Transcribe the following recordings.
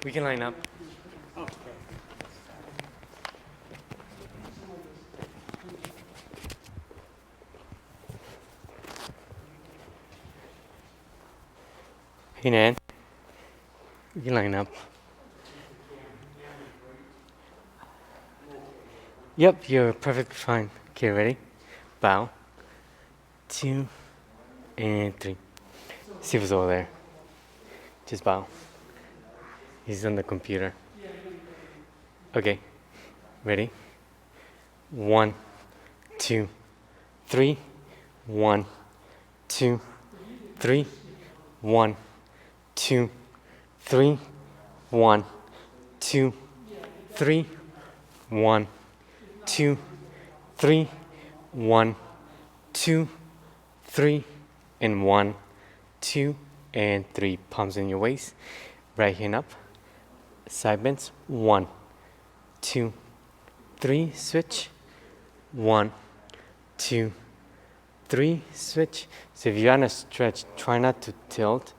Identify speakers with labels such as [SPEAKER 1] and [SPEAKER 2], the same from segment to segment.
[SPEAKER 1] We can line up.
[SPEAKER 2] Okay.
[SPEAKER 1] Hey, Nan. We can line up. Yep, you're perfectly fine. Okay, ready? Bow. 2 and 3. See what's over there. Just bow. He's on the computer. Okay, ready? 1, 2, 3. 1, 2, 3. 1, 2, 3. 1, 2, 3. 1, 2, 3. 1, 2, 3. And 1, 2, and 3. Palms in your waist. Right hand up. Side bends. 1, 2, 3. Switch. 1, 2, 3. Switch. So if you're on a stretch, try not to tilt.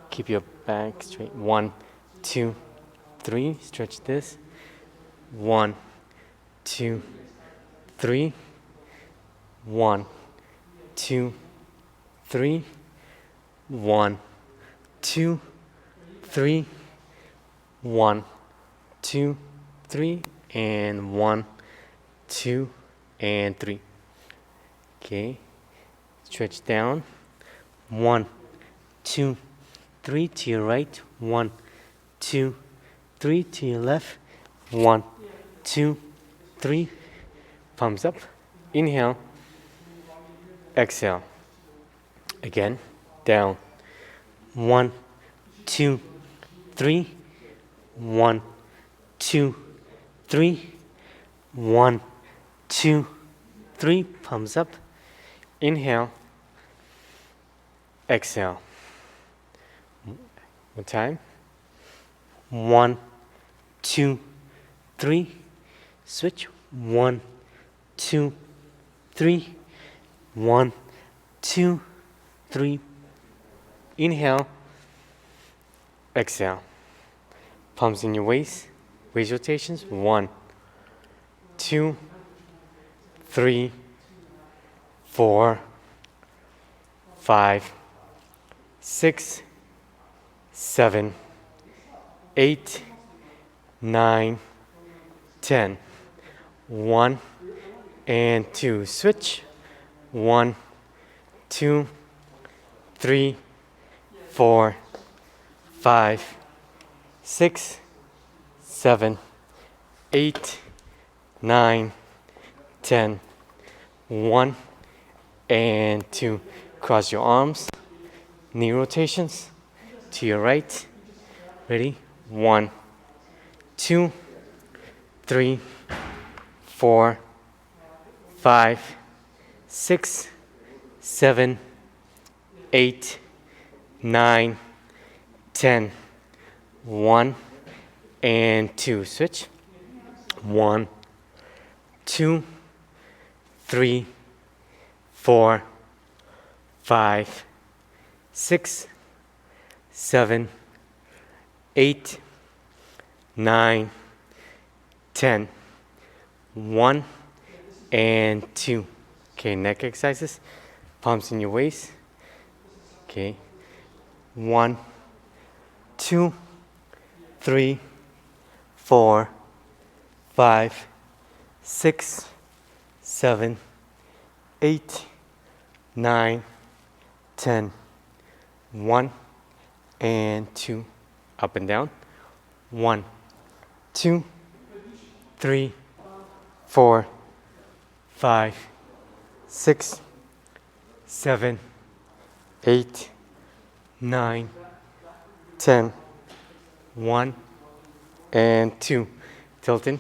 [SPEAKER 1] Keep your back straight. 1, 2, 3. Stretch this. 1, 2, 3. 1, 2, 3. 1, 2, 3. 1, 2, 3. And 1, 2, and 3. Okay. Stretch down. 1, 2, 3 to your right. 1, 2, 3 to your left. 1, 2, 3. Palms up. Inhale. Exhale. Again. Down. 1, 2, 3. 1, 2, 3. 1, 2, 3. Palms up. Inhale. Exhale. One time. 1, 2, 3. Switch. 1, 2, 3. 1, 2, 3. Inhale. Exhale. Palms in your waist. Waist rotations. 1, 2, 3, 4, 5, 6, 7, 8, 9, 10. 1 and 2. Switch. 1, 2, 3, 4, 5, 6, 7, 8, 9, 10. 1 and 2. Cross your arms. Knee rotations to your right. Ready? 1, 2, 3, 4, 5, 6, 7, 8, 9, 10. 1 and 2. Switch. 1, 2, 3, 4, 5, 6, 7, 8, 9, 10. 1 and 2. Okay, neck exercises. Palms in your waist. Okay. 1, 2, 3, 4, 5, 6, 7, 8, 9, 10. 1 and 2. Up and down. 1, 2, 3, 4, 5, 6, 7, 8, 9, 10. 1 and 2. Tilting.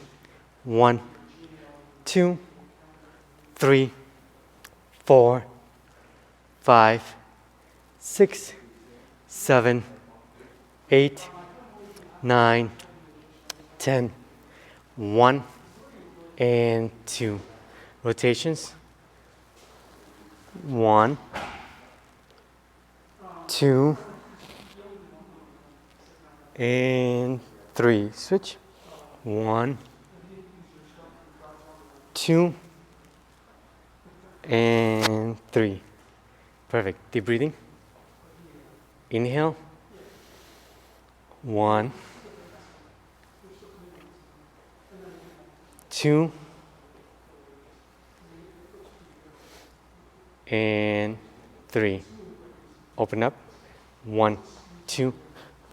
[SPEAKER 1] 1, 2, 3, 4, 5, 6, 7, 8, 9, 10. 1 and 2. Rotations. 1, 2, and 3. Switch. 1, 2, and 3. Perfect. Deep breathing. Inhale. 1, 2, and 3. Open up. 1, 2,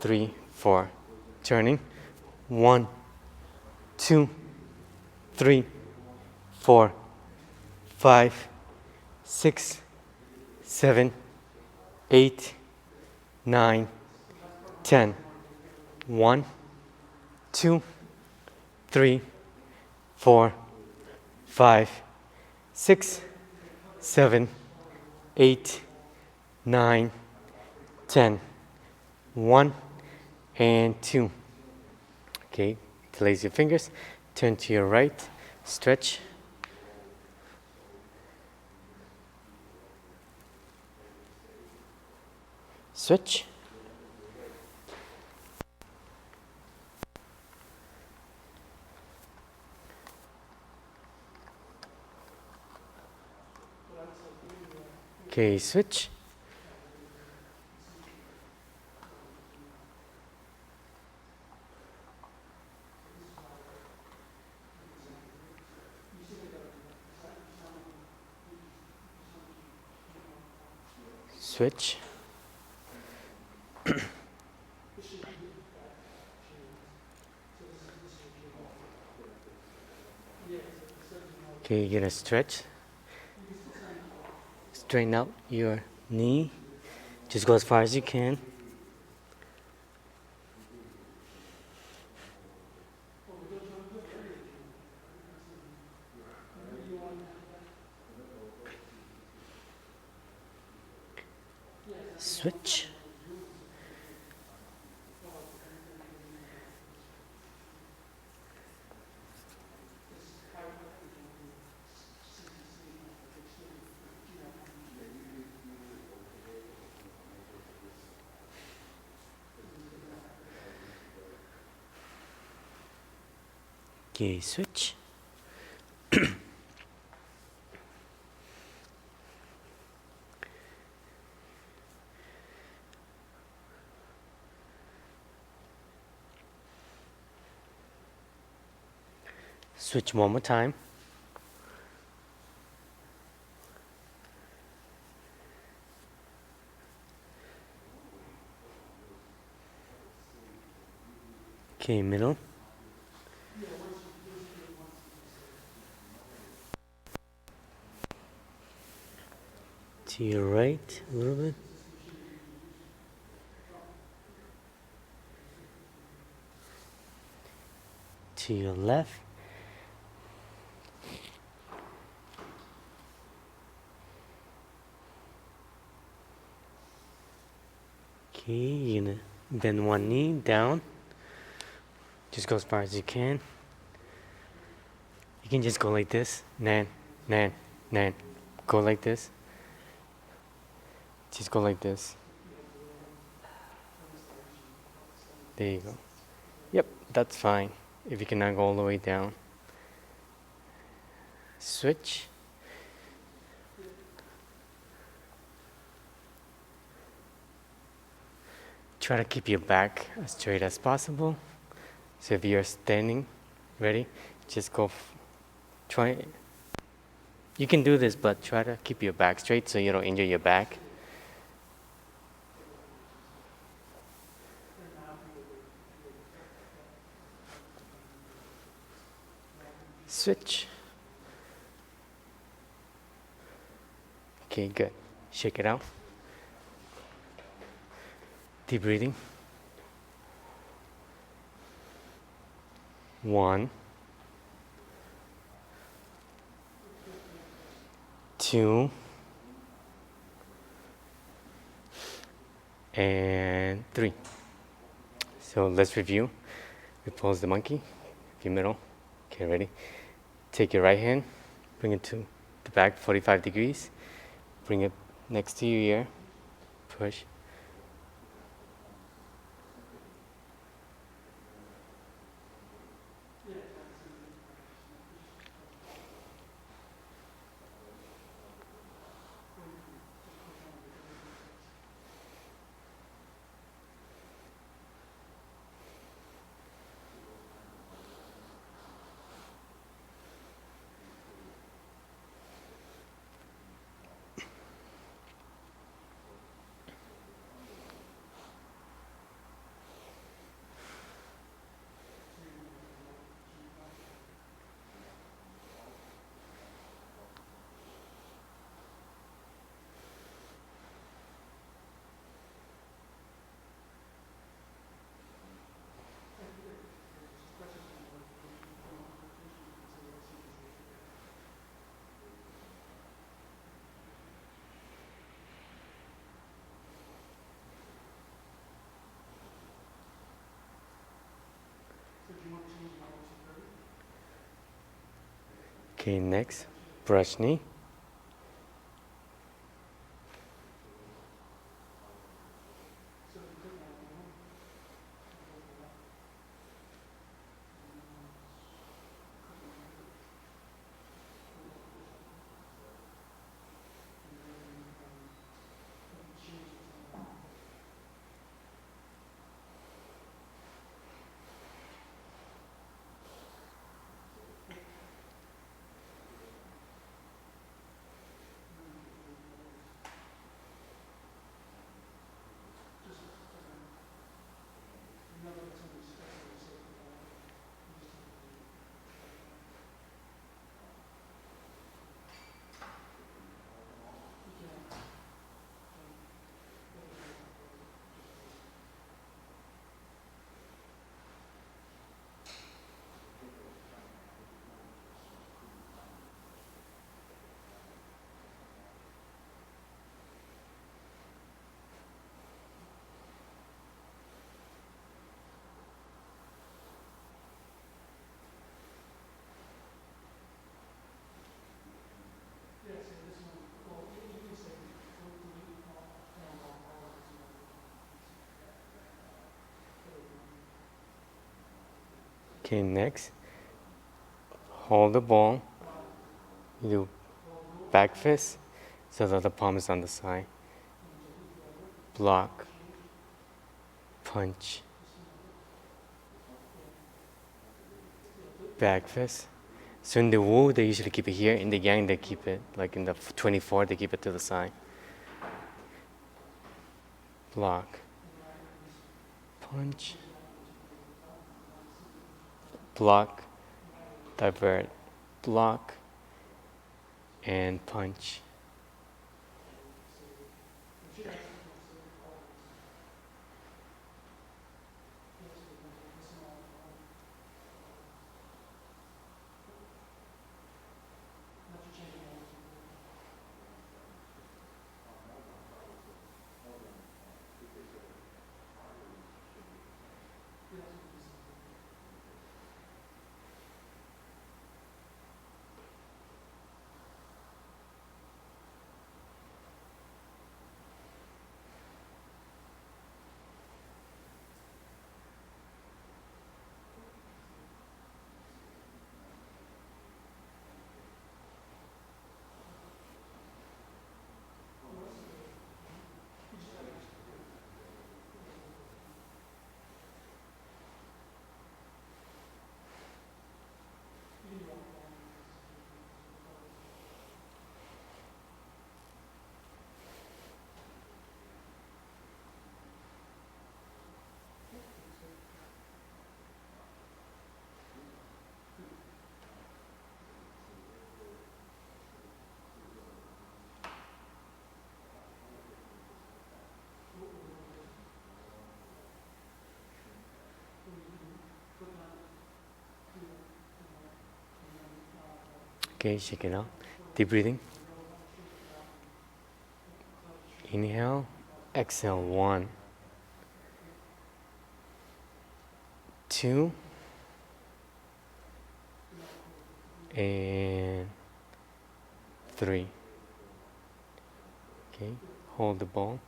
[SPEAKER 1] 3, 4. Turning. 1, 2, 3, 4, 5, 6, 7, 8, 9, 10. 1, 2, 3, 4, 5, 6, 7, 8, 9, 10. 1 and 2. Okay, place your fingers, turn to your right, stretch. Switch. Okay, switch. Switch. Okay, you're gonna stretch. Straighten out your knee. Just go as far as you can. Switch. Okay, switch. Switch one more time. Okay, middle. To your right a little bit. To your left. Okay, you're gonna bend one knee down. Just go as far as you can. You can just go like this. Nan, nan, nan. Go like this. Just go like this. There you go. Yep, that's fine. If you cannot go all the way down. Switch. Try to keep your back as straight as possible. So if you're standing, ready, just go. Try. You can do this, but try to keep your back straight so you don't injure your back. Switch. Okay, good. Shake it out. Deep breathing. 1, 2, and 3. So let's review. We pose the monkey, your middle. Okay, ready? Take your right hand, bring it to the back 45 degrees. Bring it next to your ear. Push. Okay, next, brush knee. Okay, next, hold the ball, you do back fist, so that the palm is on the side. Block, punch, back fist. So in the Wu, they usually keep it here. In the Yang, they keep it, like in the 24, they keep it to the side. Block, punch, block, divert, block, and punch. Okay, shake it out. Deep breathing. Inhale, exhale. 1, 2, and 3. Okay, hold the ball.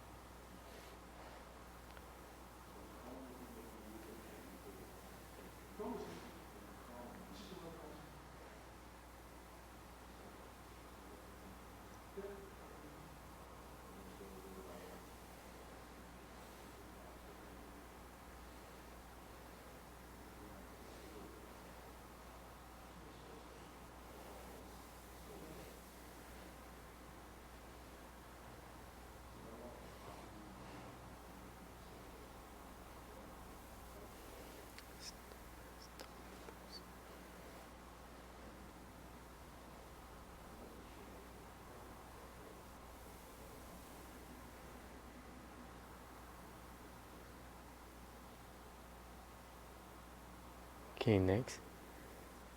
[SPEAKER 1] Okay, next,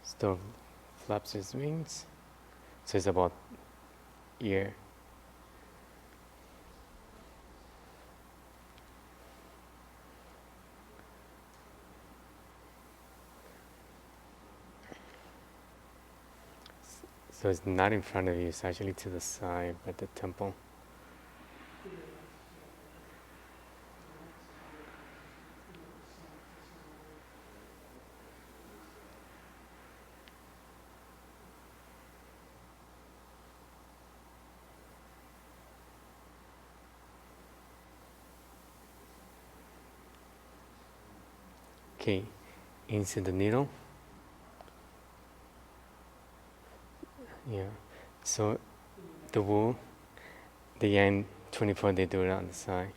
[SPEAKER 1] still flaps his wings. So it's about ear. So it's not in front of you, it's actually to the side by the temple. Okay, insert the needle. Yeah. So the Wu, the Yang 24, they do it on the side.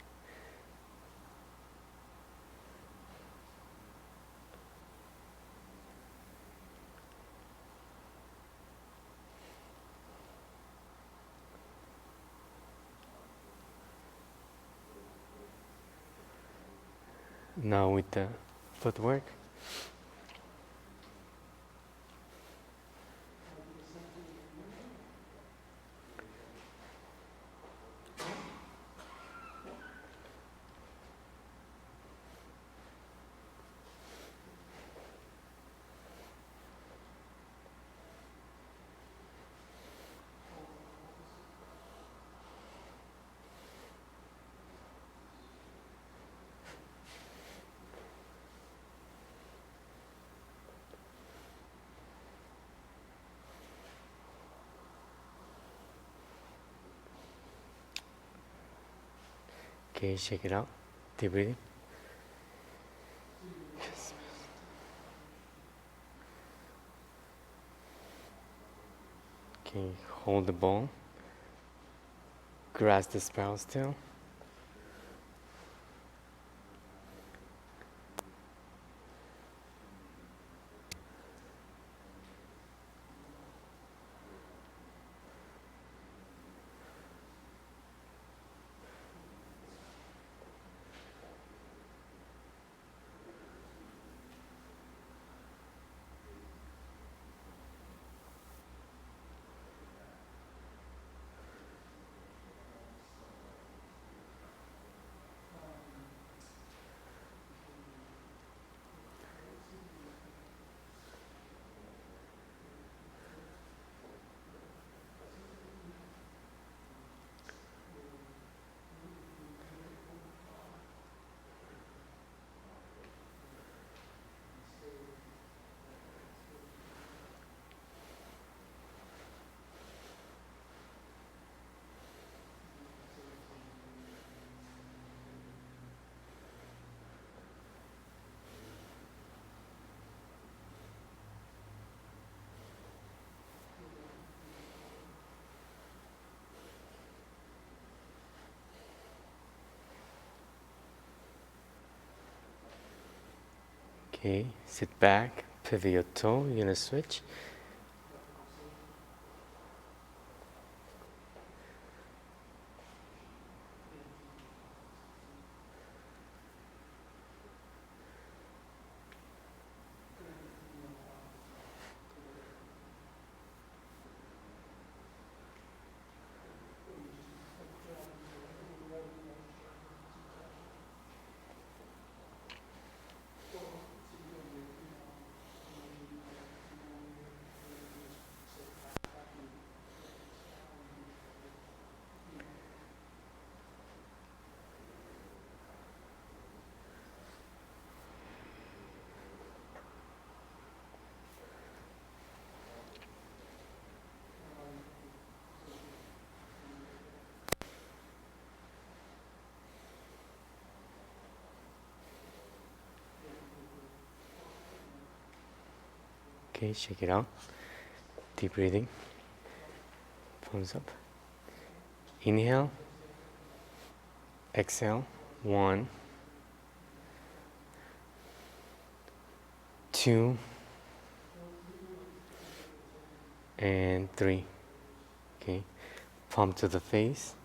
[SPEAKER 1] Now with the footwork. Okay, shake it out. Deep breathing. Okay, hold the ball. Grasp the spiral still. Okay, sit back, pivot your toe, you're gonna switch. Okay, shake it out. Deep breathing. Palms up. Inhale. Exhale. 1, 2, and 3. Okay. Palm to the face.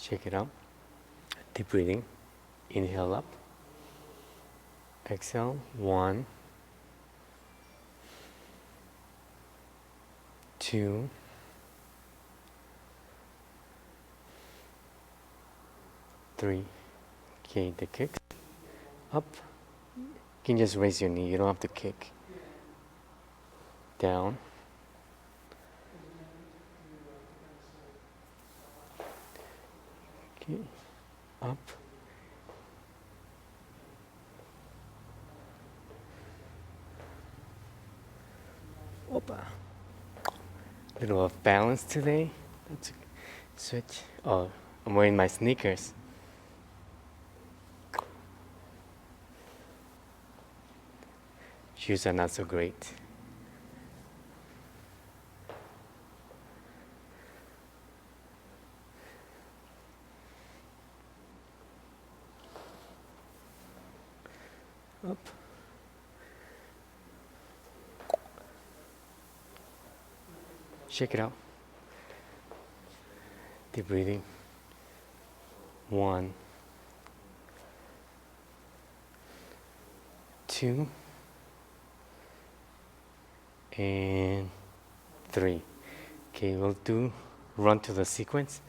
[SPEAKER 1] Shake it out. Deep breathing. Inhale up. Exhale. 1, 2, 3. Okay, the kicks. Up. You can just raise your knee. You don't have to kick. Down. Okay. Up. Opa. Little off balance today. Let's switch. Oh, I'm wearing my sneakers. Shoes are not so great. Up. Shake it out. Deep breathing. 1, 2, and 3. Okay, we'll do run to the sequence.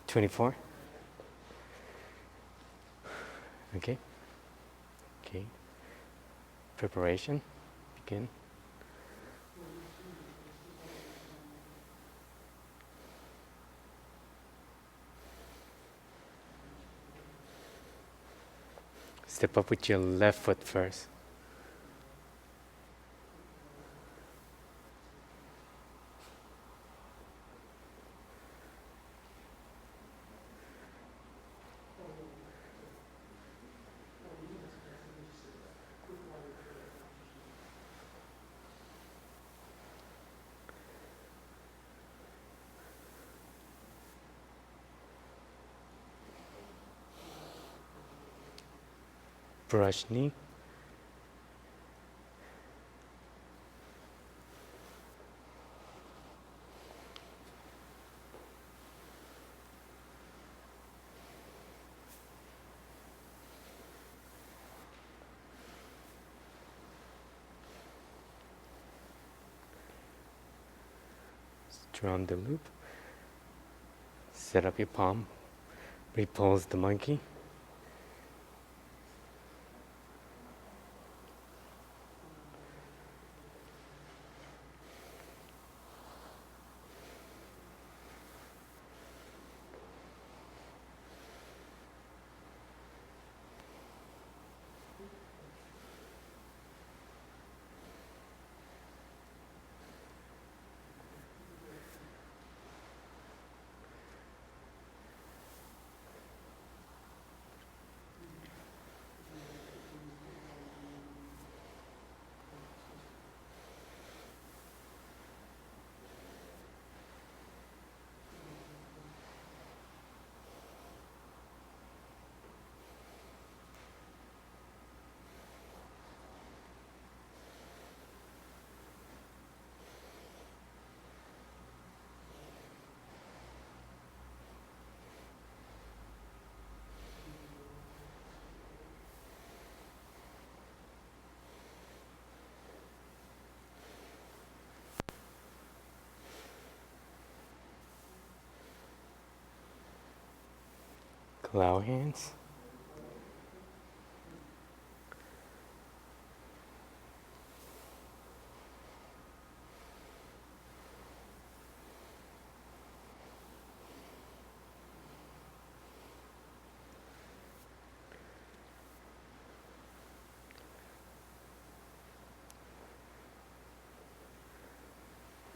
[SPEAKER 1] 24. Okay. Okay. Preparation. Begin. Step up with your left foot first. Brush knee. Around the loop. Set up your palm. Repulse the monkey. Cloud hands.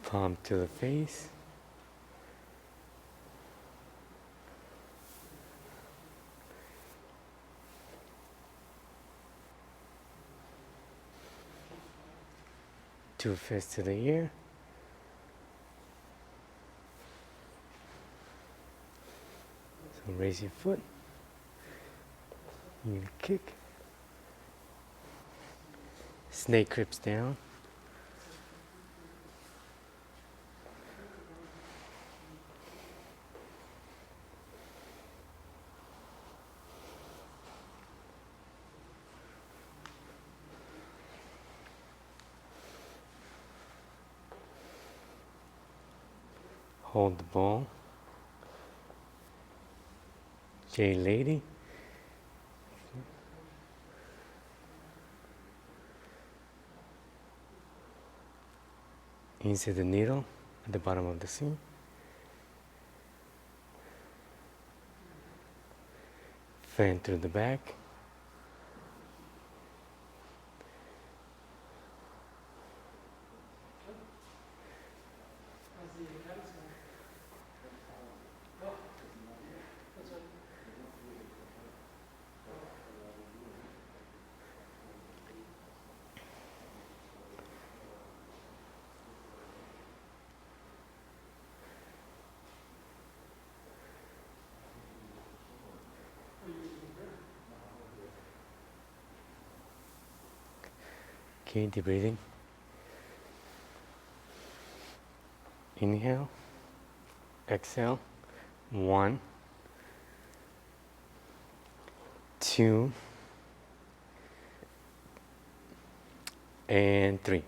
[SPEAKER 1] Palm to the face. Two fists to the ear. So raise your foot. You kick. Snake grips down. Hold the ball. J lady. Insert the needle at the bottom of the seam. Fan through the back. Okay, deep breathing. Inhale. Exhale. 1, 2, and 3.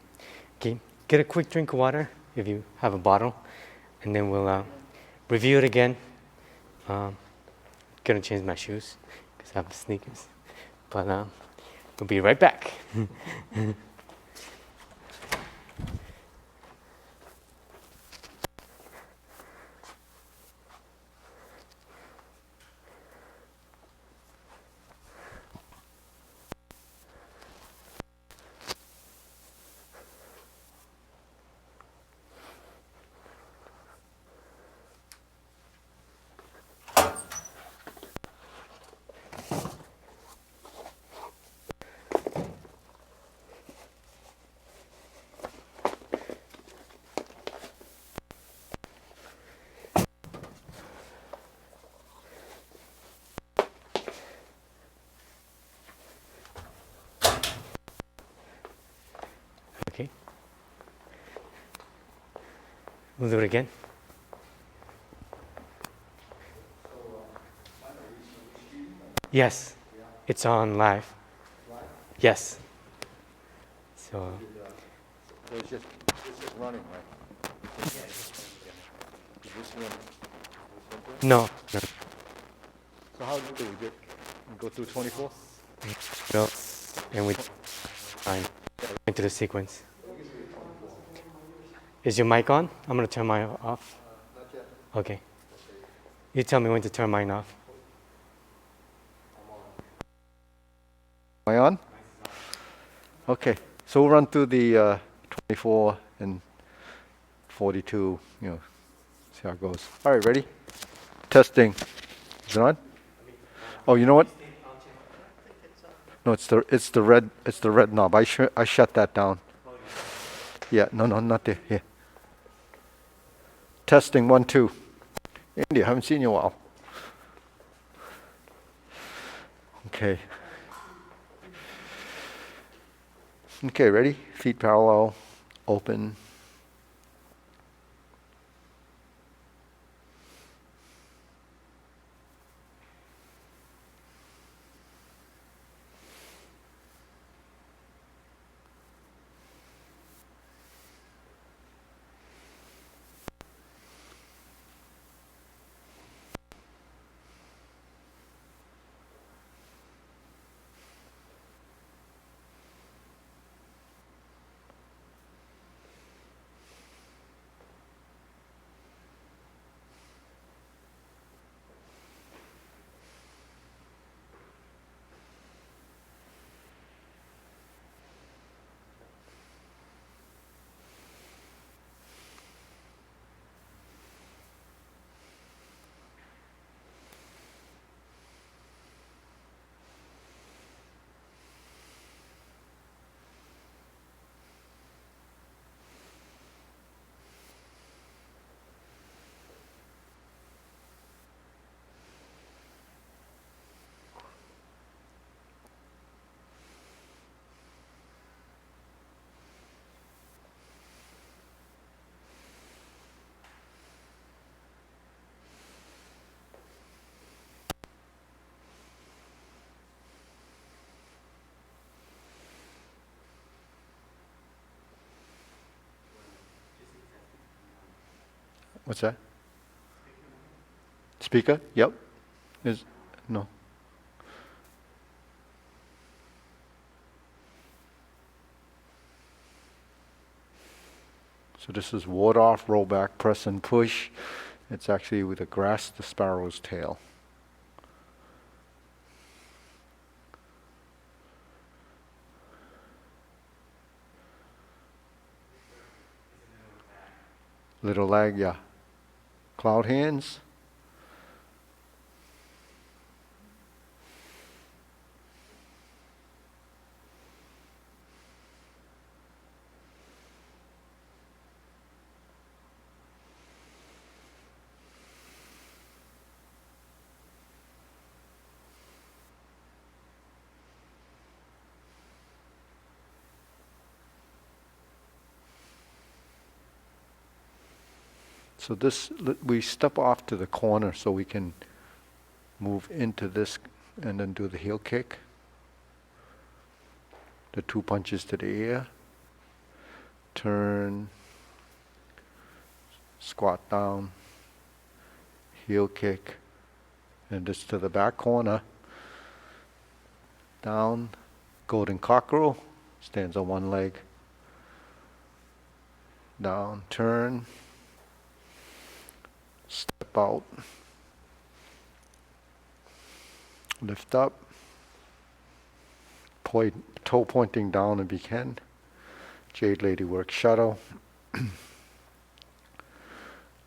[SPEAKER 1] Okay, get a quick drink of water if you have a bottle, and then we'll review it again. Gonna change my shoes because I have the sneakers, but we'll be right back. Okay, we'll do it again. Yes, it's on live. Yes. So
[SPEAKER 2] It's just running, right?
[SPEAKER 1] no, no,
[SPEAKER 2] So how do we go through 24?
[SPEAKER 1] no, and we fine into the sequence. Is your mic on? I'm gonna turn mine off.
[SPEAKER 2] Not yet.
[SPEAKER 1] Okay. You tell me when to turn mine off.
[SPEAKER 2] Am I on? Okay, so we'll run through the 24 and 42, see how it goes. All right, ready? Testing. Is it on? Oh, you know what? No, it's the red knob. I shut that down. Yeah, no, not there. Here. Testing 1, 2. Andy, I haven't seen you in a while. Okay. Okay, ready? Feet parallel, open. What's that? Speaker? Yep. No. So this is ward off, roll back, press and push. It's actually with a grasp the sparrow's tail. Little leg, yeah. Cloud hands. So this, we step off to the corner so we can move into this and then do the heel kick. The 2 punches to the ear. Turn. Squat down. Heel kick. And this to the back corner. Down. Golden cockerel. Stands on one leg. Down. Turn. Step out. Lift up. Toe pointing down if you can. Jade Lady Work Shuttle.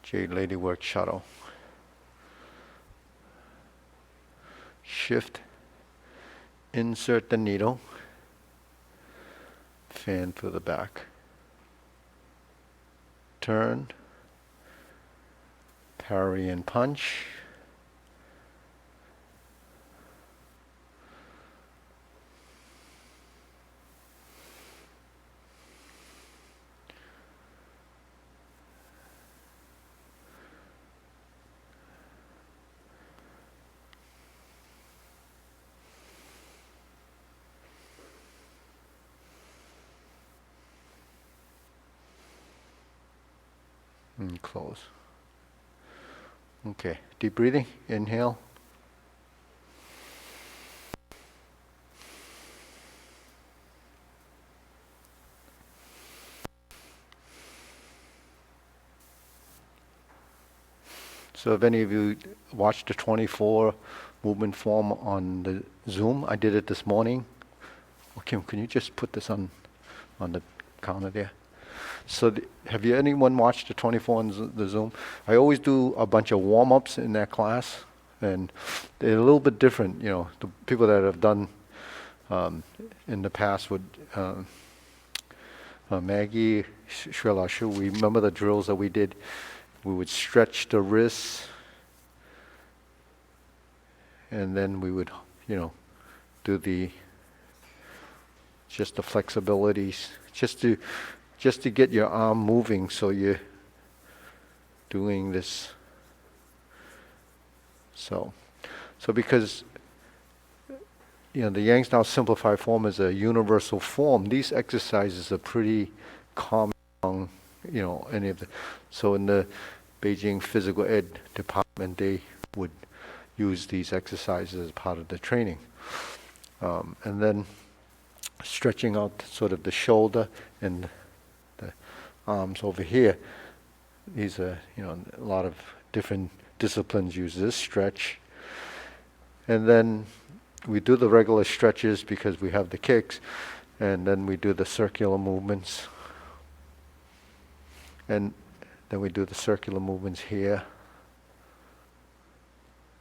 [SPEAKER 2] Jade Lady Work Shuttle. Shift. Insert the needle. Fan for the back. Turn. Parry and punch. And close. Okay, deep breathing, inhale. So if any of you watched the 24 movement form on the Zoom, I did it this morning. Oh, Kim, can you just put this on the counter there? So have you anyone watched the 24 on the Zoom? I always do a bunch of warm-ups in that class, and they're a little bit different. You know, the people that have done in the past would, Maggie, Shrilashu, we remember the drills that we did. We would stretch the wrists, and then we would, do just the flexibilities, just to get your arm moving, so you're doing this. So because the Yang Style Simplified form is a universal form, these exercises are pretty common among, any of the. So in the Beijing Physical Ed department, they would use these exercises as part of the training. And then stretching out sort of the shoulder and the arms over here. These are, a lot of different disciplines use this stretch. And then we do the regular stretches because we have the kicks, and then we do the circular movements. And then we do the circular movements here.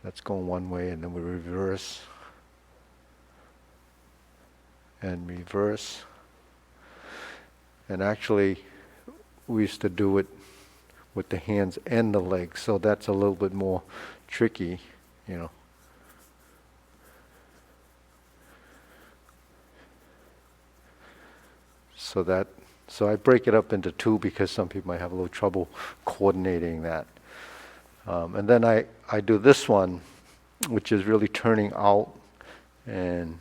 [SPEAKER 2] That's going one way, and then we reverse. And reverse. And actually, we used to do it with the hands and the legs, so that's a little bit more tricky, So I break it up into two because some people might have a little trouble coordinating that. And then I do this one, which is really turning out, and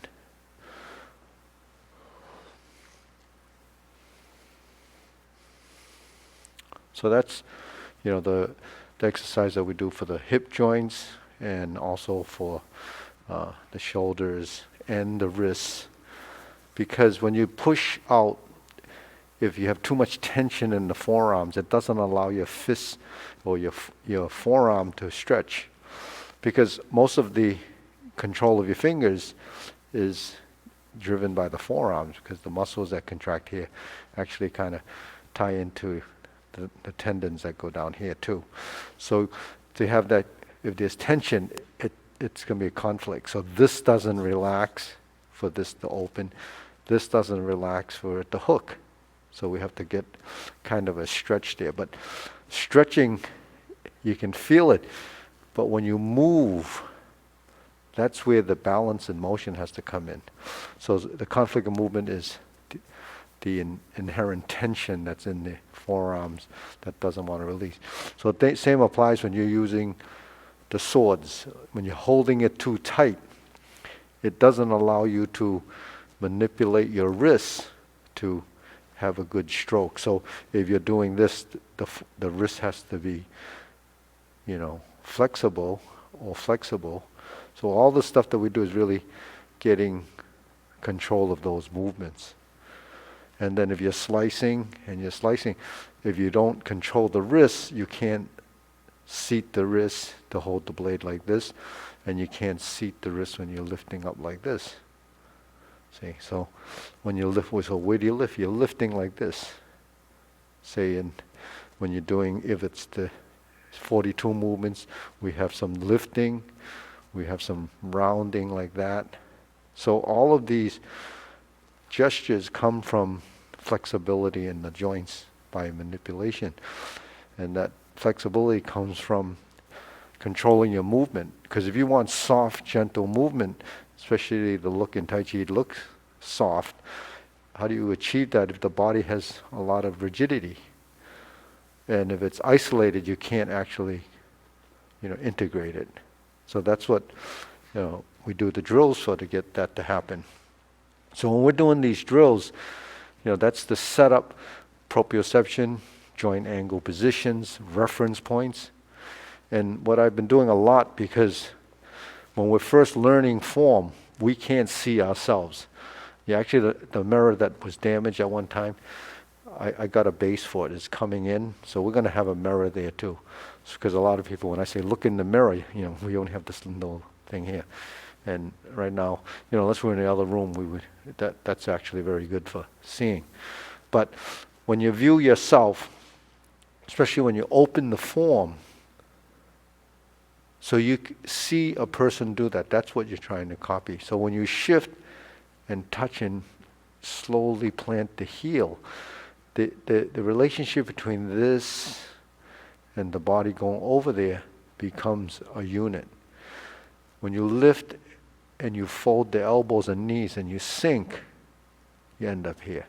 [SPEAKER 2] so that's, the the exercise that we do for the hip joints and also for the shoulders and the wrists. Because when you push out, if you have too much tension in the forearms, it doesn't allow your fist or your forearm to stretch. Because most of the control of your fingers is driven by the forearms, because the muscles that contract here actually kind of tie into the tendons that go down here too. So to have that, if there's tension, it's going to be a conflict. So this doesn't relax for this to open. This doesn't relax for it to hook. So we have to get kind of a stretch there. But stretching, you can feel it. But when you move, that's where the balance and motion has to come in. So the conflict of movement is the inherent tension that's in the forearms that doesn't want to release. So same applies when you're using the swords. When you're holding it too tight, it doesn't allow you to manipulate your wrists to have a good stroke. So if you're doing this, the wrist has to be, flexible. So all the stuff that we do is really getting control of those movements. And then if you're slicing, if you don't control the wrists, you can't seat the wrist to hold the blade like this, and you can't seat the wrist when you're lifting up like this. See, so when you lift, so where do you lift? You're lifting like this. Say, when you're doing, if it's the 42 movements, we have some lifting, we have some rounding like that. So all of these gestures come from flexibility in the joints by manipulation. And that flexibility comes from controlling your movement. Because if you want soft, gentle movement, especially the look in Tai Chi looks soft, how do you achieve that if the body has a lot of rigidity? And if it's isolated, you can't actually, integrate it. So that's what, we do the drills for, to get that to happen. So when we're doing these drills, that's the setup, proprioception, joint angle positions, reference points. And what I've been doing a lot, because when we're first learning form, we can't see ourselves. Yeah, actually the mirror that was damaged at one time, I got a base for it. It's coming in, so we're going to have a mirror there too. Because a lot of people, when I say look in the mirror, we only have this little thing here. And right now, unless we're in the other room, that's actually very good for seeing. But when you view yourself, especially when you open the form, so you see a person do that, that's what you're trying to copy. So when you shift and touch and slowly plant the heel, the relationship between this and the body going over there becomes a unit. When you lift and you fold the elbows and knees and you sink, you end up here.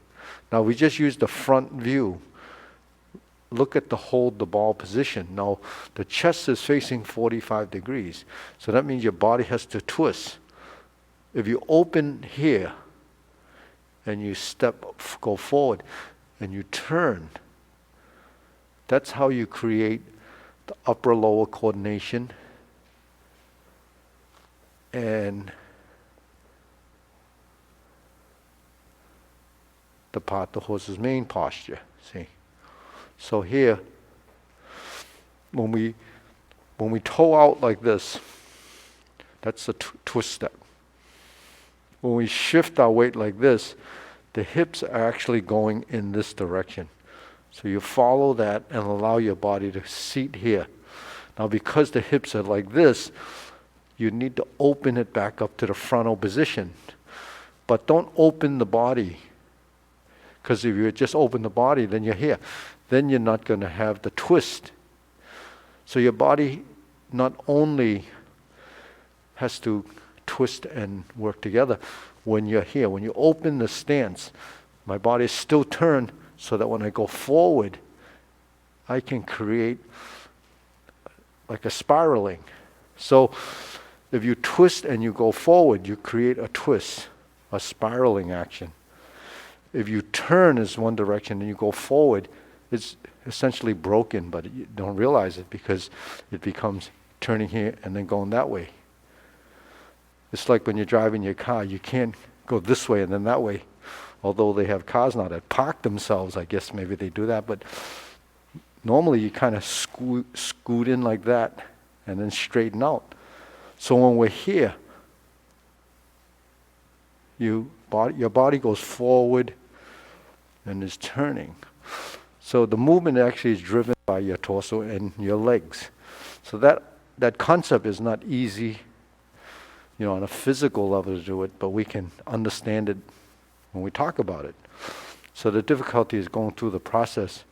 [SPEAKER 2] Now we just use the front view. Look at the hold the ball position. Now the chest is facing 45 degrees. So that means your body has to twist. If you open here and you go forward and you turn, that's how you create the upper lower coordination and the part the horse's main posture. See? So here, when we toe out like this, that's a twist step. When we shift our weight like this, the hips are actually going in this direction. So you follow that and allow your body to seat here. Now because the hips are like this, you need to open it back up to the frontal position. But don't open the body. Because if you just open the body, then you're here. Then you're not going to have the twist. So your body not only has to twist and work together when you're here. When you open the stance, my body is still turned so that when I go forward, I can create like a spiraling. So if you twist and you go forward, you create a twist, a spiraling action. If you turn as one direction and you go forward, it's essentially broken, but you don't realize it because it becomes turning here and then going that way. It's like when you're driving your car, you can't go this way and then that way. Although they have cars now that park themselves, I guess maybe they do that, but normally you kind of scoot in like that and then straighten out. So when we're here, your body goes forward and is turning. So the movement actually is driven by your torso and your legs. So that concept is not easy, on a physical level to do it, but we can understand it when we talk about it. So the difficulty is going through the process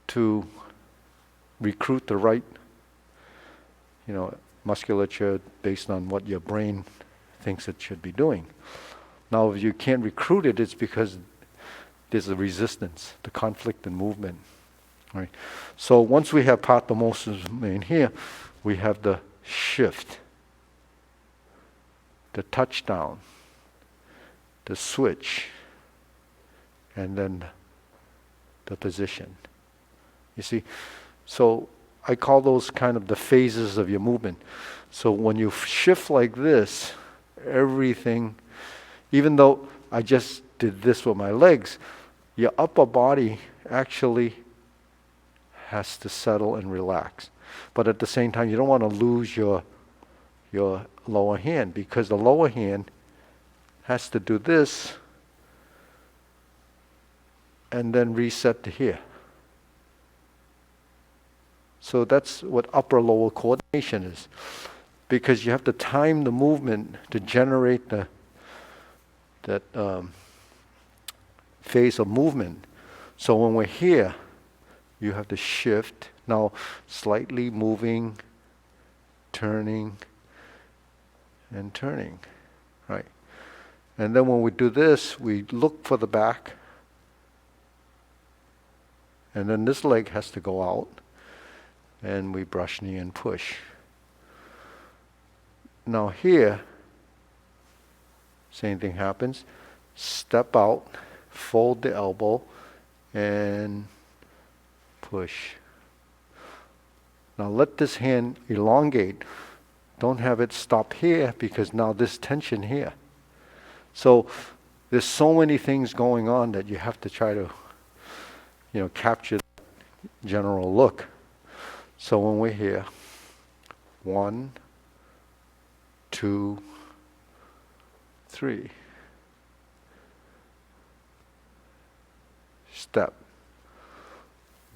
[SPEAKER 2] to recruit the right, musculature based on what your brain thinks it should be doing. Now, if you can't recruit it, it's because there's a resistance, the conflict in movement. Right? So once we have pathomosis in here, we have the shift, the touchdown, the switch, and then the position. You see? So I call those kind of the phases of your movement. So when you shift like this, everything, even though I just did this with my legs, your upper body actually has to settle and relax. But at the same time, you don't want to lose your lower hand, because the lower hand has to do this and then reset to here. So that's what upper-lower coordination is, because you have to time the movement to generate that phase of movement. So when we're here, you have to shift, now slightly moving, turning, and turning, right? And then when we do this, we look for the back, and then this leg has to go out, and we brush knee and push. Now here, same thing happens. Step out, fold the elbow, and push. Now let this hand elongate. Don't have it stop here, because now this tension here. So there's so many things going on that you have to try to, capture that general look. So when we're here, 1, 2, 3. Step.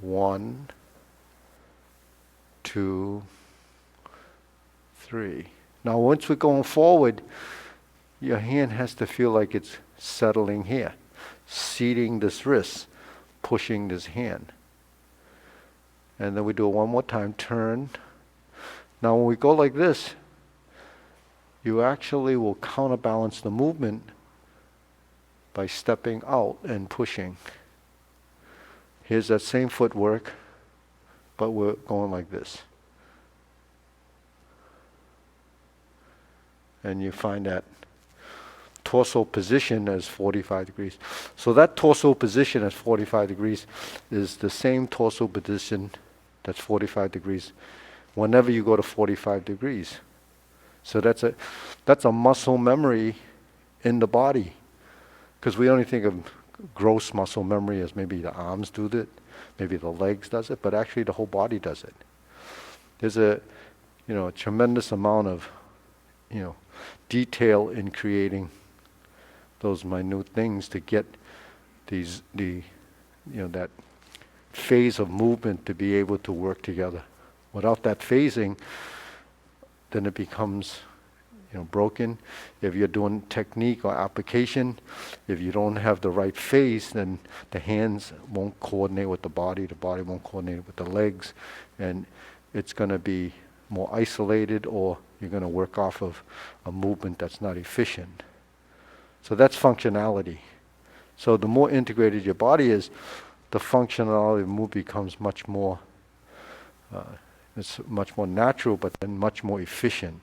[SPEAKER 2] 1, 2, 3. Now once we're going forward, your hand has to feel like it's settling here, seating this wrist, pushing this hand. And then we do it one more time, turn. Now when we go like this, you actually will counterbalance the movement by stepping out and pushing. Here's that same footwork, but we're going like this. And you find that torso position as 45 degrees. So that torso position at 45 degrees is the same torso position that's 45 degrees whenever you go to 45 degrees. So that's a muscle memory in the body, because we only think of gross muscle memory as maybe the arms do it, maybe the legs does it, but actually the whole body does it. There's a tremendous amount of detail in creating those minute things to get that phase of movement to be able to work together. Without that phasing, then it becomes broken. If you're doing technique or application, if you don't have the right phase, then the hands won't coordinate with the body won't coordinate with the legs, and it's going to be more isolated, or you're going to work off of a movement that's not efficient. So that's functionality. So the more integrated your body is, the functionality of the move becomes much more, it's much more natural, but then much more efficient.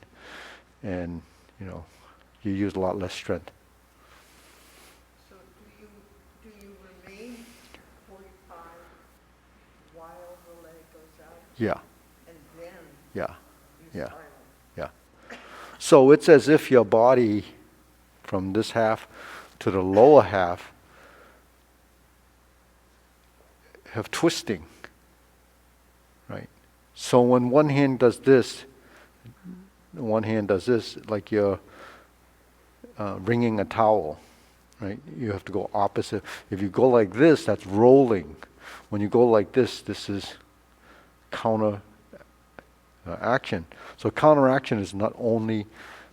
[SPEAKER 2] And, you use a lot less strength.
[SPEAKER 3] So do you remain 45
[SPEAKER 2] Yeah.
[SPEAKER 3] and then
[SPEAKER 2] Yeah.
[SPEAKER 3] you
[SPEAKER 2] Yeah.
[SPEAKER 3] spiral.
[SPEAKER 2] Yeah. So it's as if your body, from this half to the lower half, have twisting, right? So when one hand does this, one hand does this, like you're wringing a towel, right? You have to go opposite. If you go like this, that's rolling. When you go like this is counter action. So counteraction is not only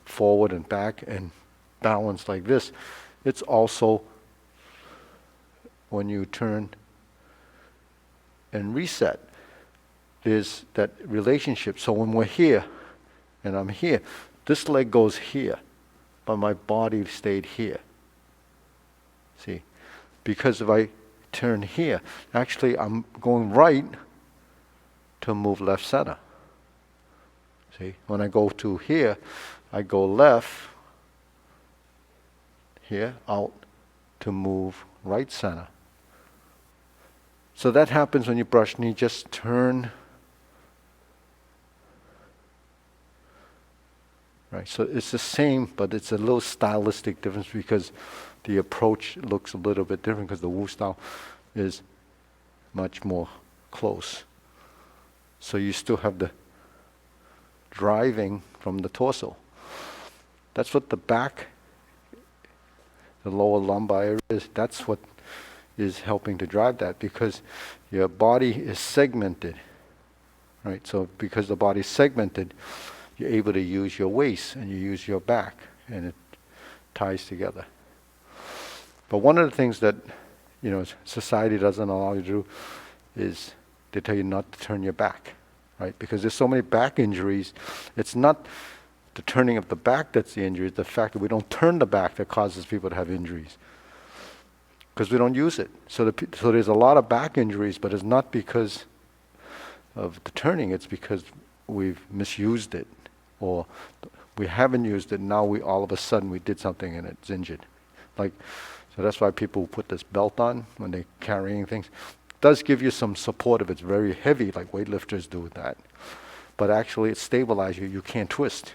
[SPEAKER 2] forward and back and balance like this, it's also when you turn and reset. There's that relationship. So when we're here and I'm here, this leg goes here, but my body stayed here. See? Because if I turn here, actually I'm going right to move left center. See? When I go to here, I go left here, out to move right center. So that happens when you brush knee, just turn. Right, so it's the same, but it's a little stylistic difference because the approach looks a little bit different because the Wu style is much more close. So you still have the driving from the torso. That's what the back, the lower lumbar area is. That's what is helping to drive that because your body is segmented. Right, so because the body is segmented, you're able to use your waist and you use your back and it ties together. But one of the things that, society doesn't allow you to do is they tell you not to turn your back, right? Because there's so many back injuries. It's not the turning of the back that's the injury, it's the fact that we don't turn the back that causes people to have injuries. Because we don't use it. So there's a lot of back injuries, but it's not because of the turning, it's because we've misused it. Or we haven't used it, now all of a sudden we did something and it's injured. So that's why people put this belt on when they're carrying things. It does give you some support if it's very heavy, like weightlifters do that. But actually it stabilizes you, you can't twist.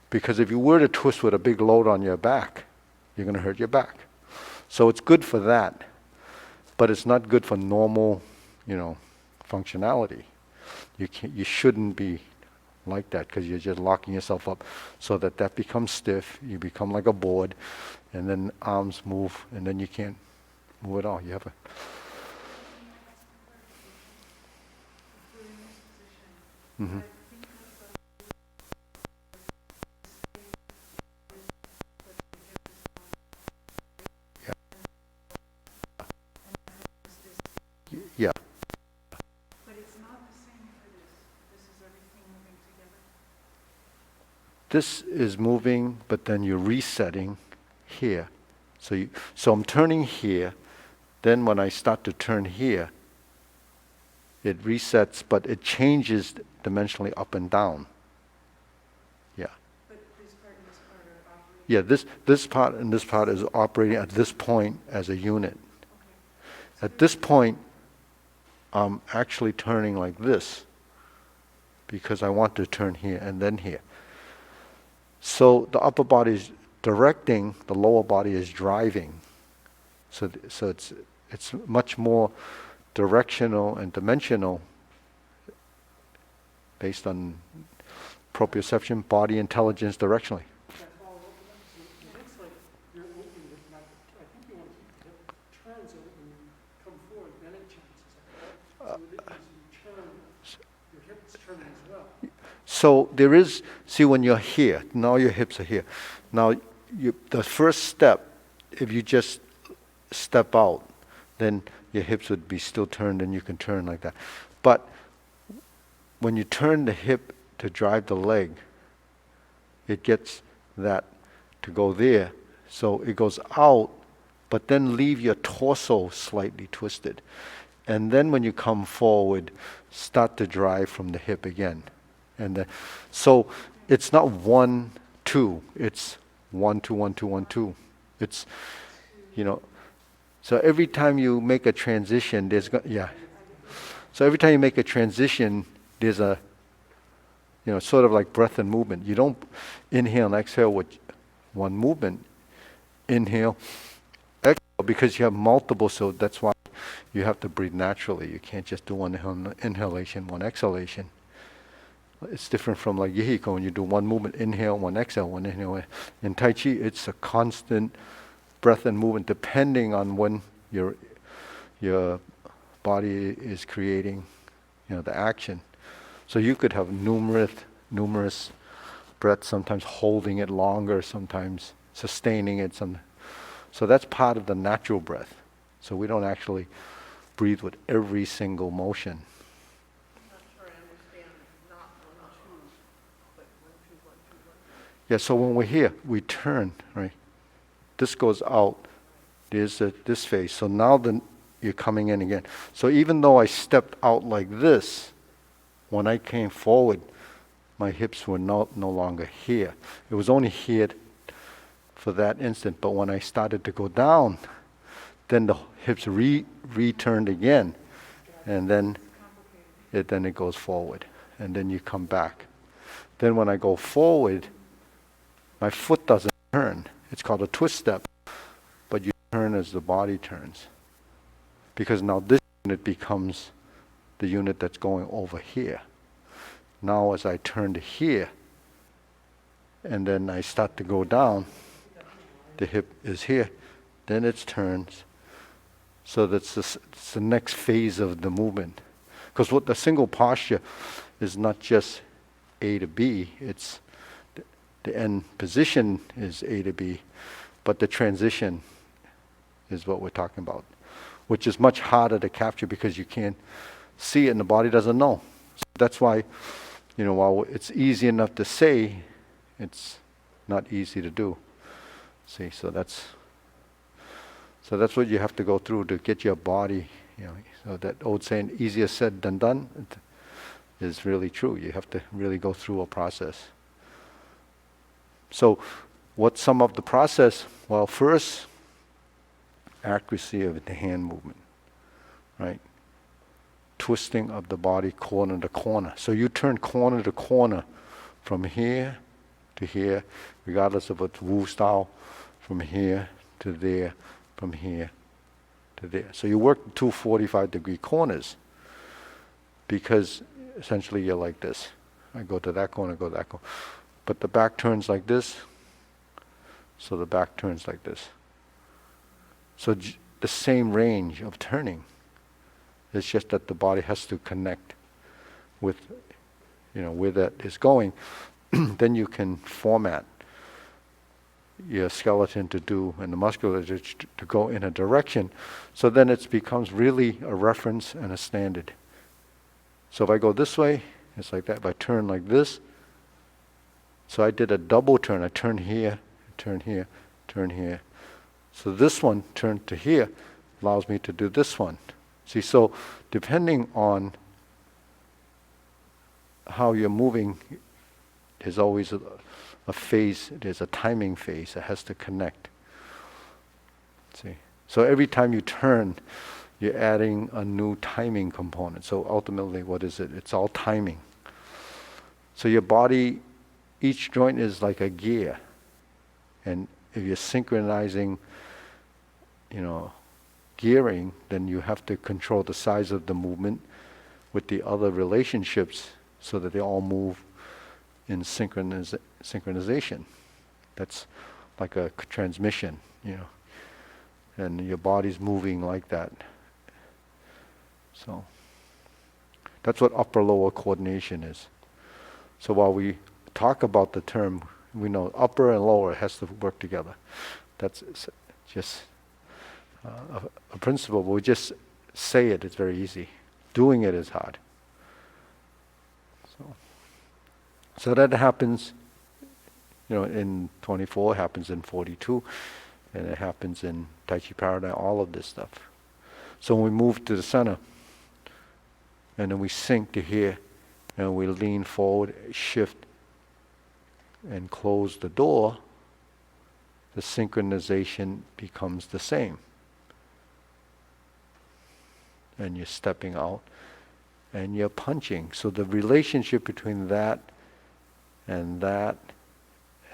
[SPEAKER 2] Because if you were to twist with a big load on your back, you're going to hurt your back. So it's good for that, but it's not good for normal, functionality. You shouldn't be like that because you're just locking yourself up so that becomes stiff. You become like a board, and then arms move, and then you can't move at all. You have a mm-hmm. Yeah.
[SPEAKER 3] But it's not the same for this. This is everything moving together.
[SPEAKER 2] This is moving, but then you're resetting here. So I'm turning here. Then when I start to turn here, it resets, but it changes dimensionally up and down. Yeah.
[SPEAKER 3] But this part and this part are operating.
[SPEAKER 2] Yeah, this part and this part is operating at this point as a unit.
[SPEAKER 3] Okay.
[SPEAKER 2] At this point, I'm actually turning like this because I want to turn here and then here. So the upper body is directing, the lower body is driving. So it's much more directional and dimensional based on proprioception, body intelligence directionally.
[SPEAKER 4] That follow up with that? So it looks like you're opening it, not, I think you want to keep the hip turned so that when you come forward, then it changes. So as you turn, your hips turn as well.
[SPEAKER 2] So there is, see when you're here, now your hips are here. Now the first step, if you just step out, then your hips would be still turned and you can turn like that. But when you turn the hip to drive the leg, it gets that to go there. So it goes out, but then leave your torso slightly twisted. And then when you come forward, start to drive from the hip again. So it's not 1, 2, it's 1, 2, 1, 2, 1, 2. It's, so every time you make a transition, yeah. So every time you make a transition, there's a, sort of like breath and movement. You don't inhale and exhale with one movement. Inhale, exhale, because you have multiple, so that's why you have to breathe naturally. You can't just do one inhalation, one exhalation. It's different from like Yihiko, when you do one movement, inhale, one exhale, one inhale. In Tai Chi, it's a constant breath and movement depending on when your body is creating, the action. So you could have numerous breaths, sometimes holding it longer, sometimes sustaining it. So that's part of the natural breath. So we don't actually breathe with every single motion.
[SPEAKER 3] I'm not sure I understand, not 1, 2, but 1, 2, 1, 2, 1, 2.
[SPEAKER 2] Yeah, so when we're here, we turn, right? This goes out. There's this phase. So now you're coming in again. So even though I stepped out like this, when I came forward, my hips were no longer here. It was only here for that instant. But when I started to go down, then the hips returned again, and then it goes forward, and then you come back. Then when I go forward, my foot doesn't turn. It's called a twist step, but you turn as the body turns. Because now this unit becomes the unit that's going over here. Now as I turn to here, and then I start to go down, the hip is here, then it turns. So that's it's the next phase of the movement. Because what the single posture is not just A to B, it's the end position is A to B, but the transition is what we're talking about, which is much harder to capture because you can't see it and the body doesn't know. So that's why, while it's easy enough to say, it's not easy to do. See, so that's what you have to go through to get your body, so that old saying, easier said than done, is really true. You have to really go through a process. So what's some of the process? Well, first, accuracy of the hand movement, right? Twisting of the body corner to corner. So you turn corner to corner from here to here, regardless of it's Wu style, from here to there, from here to there. So you work 2 45-degree corners because essentially you're like this. I go to that corner, go to that corner. But the back turns like this, so the back turns like this. So the same range of turning. It's just that the body has to connect with, where that is going. Then you can format your skeleton to do, and the musculature to go in a direction. So then it becomes really a reference and a standard. So if I go this way, it's like that. If I turn like this, so I did a double turn. I turn here, turn here, turn here. So this one turned to here allows me to do this one. See, so depending on how you're moving, there's always a phase, there's a timing phase that has to connect. See, so every time you turn, you're adding a new timing component. So ultimately, what is it? It's all timing. So your body, each joint is like a gear. And if you're synchronizing, gearing, then you have to control the size of the movement with the other relationships so that they all move in synchronization. That's like a transmission, and your body's moving like that. So that's what upper-lower coordination is. So while we talk about the term, we know upper and lower has to work together. That's just a principle. But we just say it, it's very easy. Doing it is hard. So that happens, in 24, happens in 42, and it happens in Tai Chi Paradigm, all of this stuff. So when we move to the center, and then we sink to here, and we lean forward, shift, and close the door, the synchronization becomes the same. And you're stepping out, and you're punching. So the relationship between that and that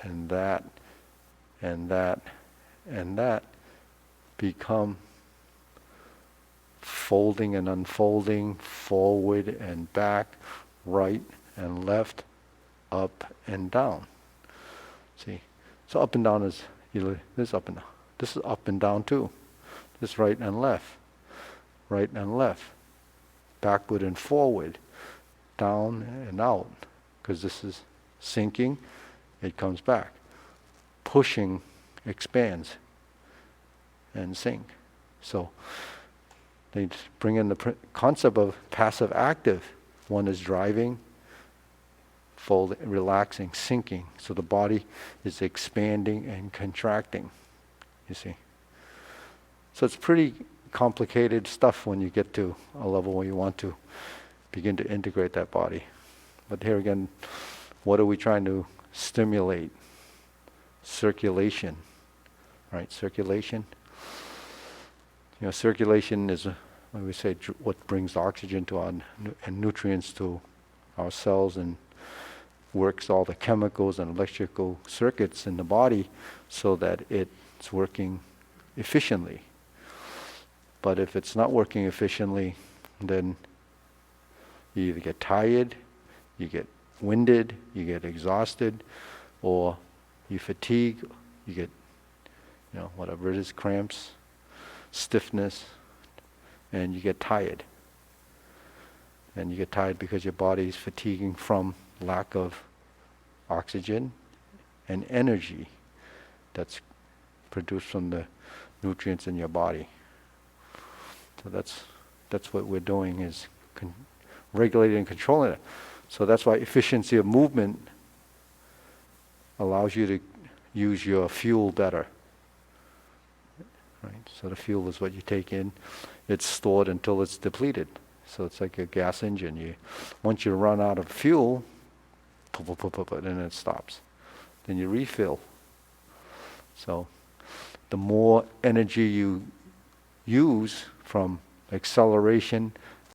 [SPEAKER 2] and that and that and that become folding and unfolding, forward and back, right and left, up and down. See? So up and down is, this up and down. This is up and down too. This right and left. Right and left. Backward and forward. Down and out. Because this is sinking, it comes back. Pushing expands and sink. So they bring in the concept of passive active. One is driving, folding, relaxing, sinking. So the body is expanding and contracting, you see. So it's pretty complicated stuff when you get to a level where you want to begin to integrate that body. But here again, what are we trying to stimulate? Circulation, right? Circulation. You know, circulation is, when we say, what brings oxygen to our and nutrients to our cells and works all the chemicals and electrical circuits in the body so that it's working efficiently. But if it's not working efficiently, then you either get tired, you get winded, you get exhausted, or you fatigue, you get, whatever it is, cramps, stiffness, and you get tired. And you get tired because your body is fatiguing from lack of oxygen and energy that's produced from the nutrients in your body. So that's what we're doing, is regulating and controlling it. So that's why efficiency of movement allows you to use your fuel better. Right? So the fuel is what you take in. It's stored until it's depleted. So it's like a gas engine. Once you run out of fuel, then it stops. Then you refill. So the more energy you use from acceleration,